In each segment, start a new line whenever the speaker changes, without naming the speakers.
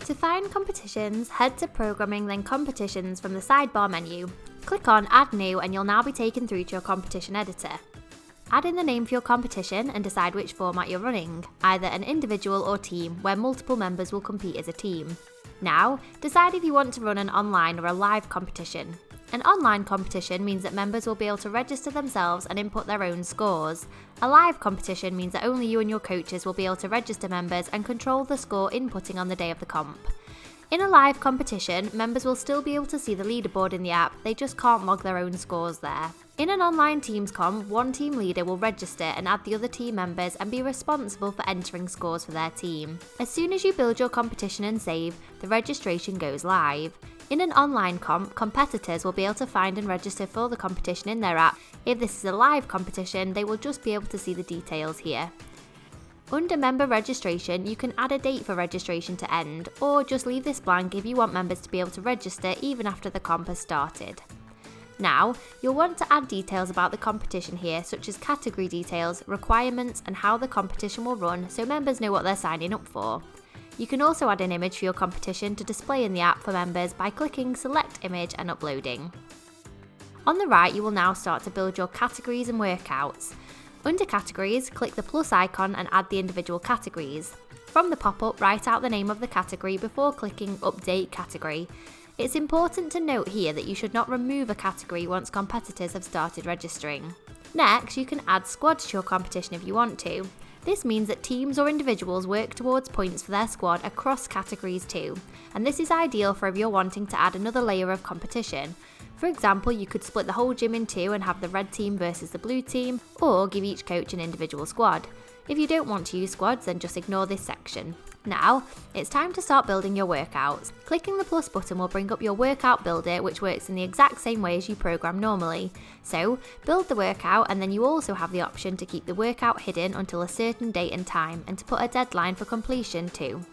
To find competitions, head to Programming then Competitions from the sidebar menu. Click on Add New and you'll now be taken through to your competition editor. Add in the name for your competition and decide which format you're running, either an individual or team where multiple members will compete as a team. Now, decide if you want to run an online or a live competition. An online competition means that members will be able to register themselves and input their own scores. A live competition means that only you and your coaches will be able to register members and control the score inputting on the day of the comp. In a live competition, members will still be able to see the leaderboard in the app, they just can't log their own scores there. In an online Teams comp, one team leader will register and add the other team members and be responsible for entering scores for their team. As soon as you build your competition and save, the registration goes live. In an online comp, competitors will be able to find and register for the competition in their app. If this is a live competition, they will just be able to see the details here. Under member registration, you can add a date for registration to end, or just leave this blank if you want members to be able to register even after the comp has started. Now, you'll want to add details about the competition here, such as category details, requirements, and how the competition will run so members know what they're signing up for. You can also add an image for your competition to display in the app for members by clicking Select Image and uploading. On the right, you will now start to build your categories and workouts. Under Categories, click the plus icon and add the individual categories. From the pop-up, write out the name of the category before clicking Update Category. It's important to note here that you should not remove a category once competitors have started registering. Next, you can add squads to your competition if you want to. This means that teams or individuals work towards points for their squad across categories too, and this is ideal for if you're wanting to add another layer of competition. For example, you could split the whole gym in two and have the red team versus the blue team, or give each coach an individual squad. If you don't want to use squads, then just ignore this section. Now, it's time to start building your workouts. Clicking the plus button will bring up your workout builder, which works in the exact same way as you program normally. So, build the workout and then you also have the option to keep the workout hidden until a certain date and time, and to put a deadline for completion too.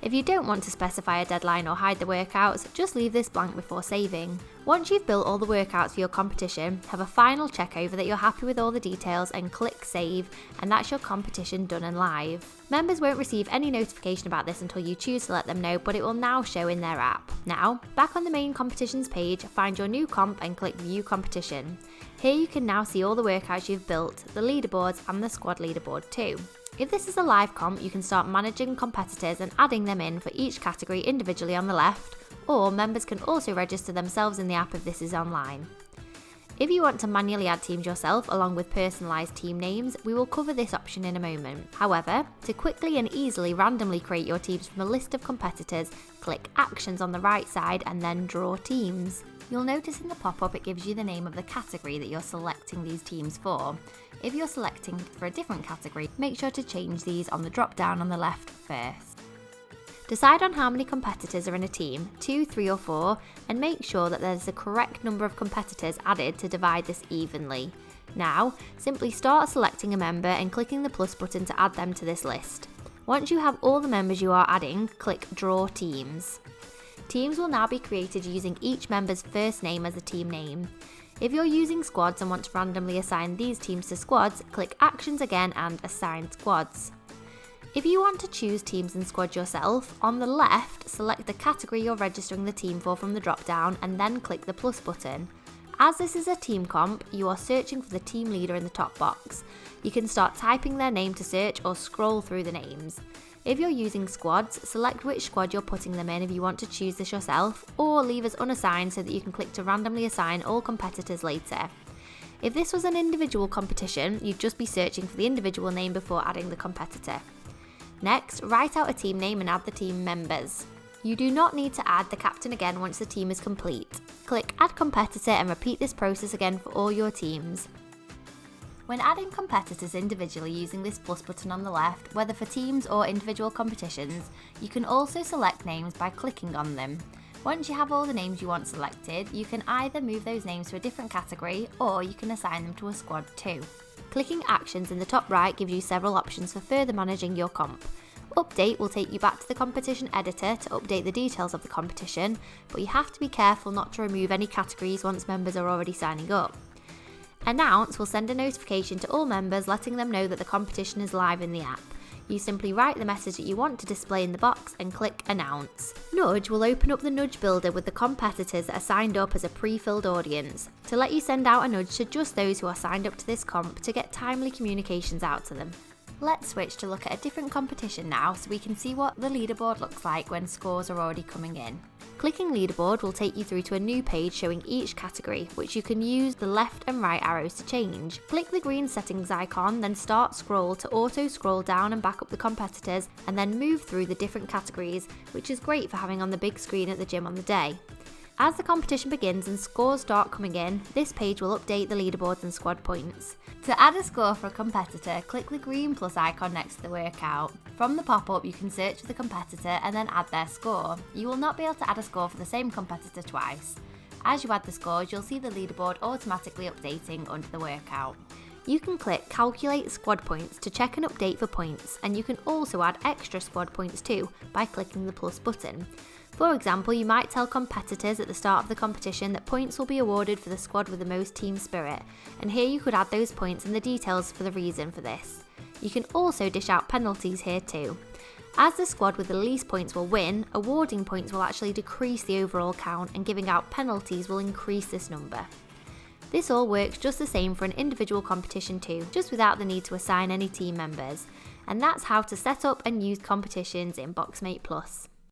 If you don't want to specify a deadline or hide the workouts, just leave this blank before saving. Once you've built all the workouts for your competition, have a final check over that you're happy with all the details and click Save, and that's your competition done and live. Members won't receive any notification about this until you choose to let them know, but it will now show in their app. Now, back on the main competitions page, find your new comp and click View Competition. Here you can now see all the workouts you've built, the leaderboards and the squad leaderboard too. If this is a live comp, you can start managing competitors and adding them in for each category individually on the left, or members can also register themselves in the app if this is online. If you want to manually add teams yourself along with personalised team names, we will cover this option in a moment. However, to quickly and easily randomly create your teams from a list of competitors, click Actions on the right side and then Draw Teams. You'll notice in the pop-up it gives you the name of the category that you're selecting these teams for. If you're selecting for a different category, make sure to change these on the drop-down on the left first. Decide on how many competitors are in a team, 2, 3 or 4, and make sure that there's the correct number of competitors added to divide this evenly. Now, simply start selecting a member and clicking the plus button to add them to this list. Once you have all the members you are adding, click Draw Teams. Teams will now be created using each member's first name as a team name. If you're using squads and want to randomly assign these teams to squads, click Actions again and Assign Squads. If you want to choose teams and squads yourself, on the left, select the category you're registering the team for from the drop-down and then click the plus button. As this is a team comp, you are searching for the team leader in the top box. You can start typing their name to search or scroll through the names. If you're using squads, select which squad you're putting them in if you want to choose this yourself, or leave as unassigned so that you can click to randomly assign all competitors later. If this was an individual competition, you'd just be searching for the individual name before adding the competitor. Next, write out a team name and add the team members. You do not need to add the captain again once the team is complete. Click Add Competitor and repeat this process again for all your teams. When adding competitors individually using this plus button on the left, whether for teams or individual competitions, you can also select names by clicking on them. Once you have all the names you want selected, you can either move those names to a different category or you can assign them to a squad too. Clicking Actions in the top right gives you several options for further managing your comp. Update will take you back to the competition editor to update the details of the competition, but you have to be careful not to remove any categories once members are already signing up. Announce will send a notification to all members letting them know that the competition is live in the app. You simply write the message that you want to display in the box and click Announce. Nudge will open up the nudge builder with the competitors that are signed up as a pre-filled audience to let you send out a nudge to just those who are signed up to this comp to get timely communications out to them. Let's switch to look at a different competition now so we can see what the leaderboard looks like when scores are already coming in. Clicking leaderboard will take you through to a new page showing each category, which you can use the left and right arrows to change. Click the green settings icon, then start scroll to auto scroll down and back up the competitors, and then move through the different categories, which is great for having on the big screen at the gym on the day. As the competition begins and scores start coming in, this page will update the leaderboards and squad points. To add a score for a competitor, click the green plus icon next to the workout. From the pop-up, you can search for the competitor and then add their score. You will not be able to add a score for the same competitor twice. As you add the scores, you'll see the leaderboard automatically updating under the workout. You can click Calculate Squad Points to check and update for points, and you can also add extra squad points too by clicking the plus button. For example, you might tell competitors at the start of the competition that points will be awarded for the squad with the most team spirit, and here you could add those points and the details for the reason for this. You can also dish out penalties here too. As the squad with the least points will win, awarding points will actually decrease the overall count, and giving out penalties will increase this number. This all works just the same for an individual competition too, just without the need to assign any team members. And that's how to set up and use competitions in Boxmate Plus.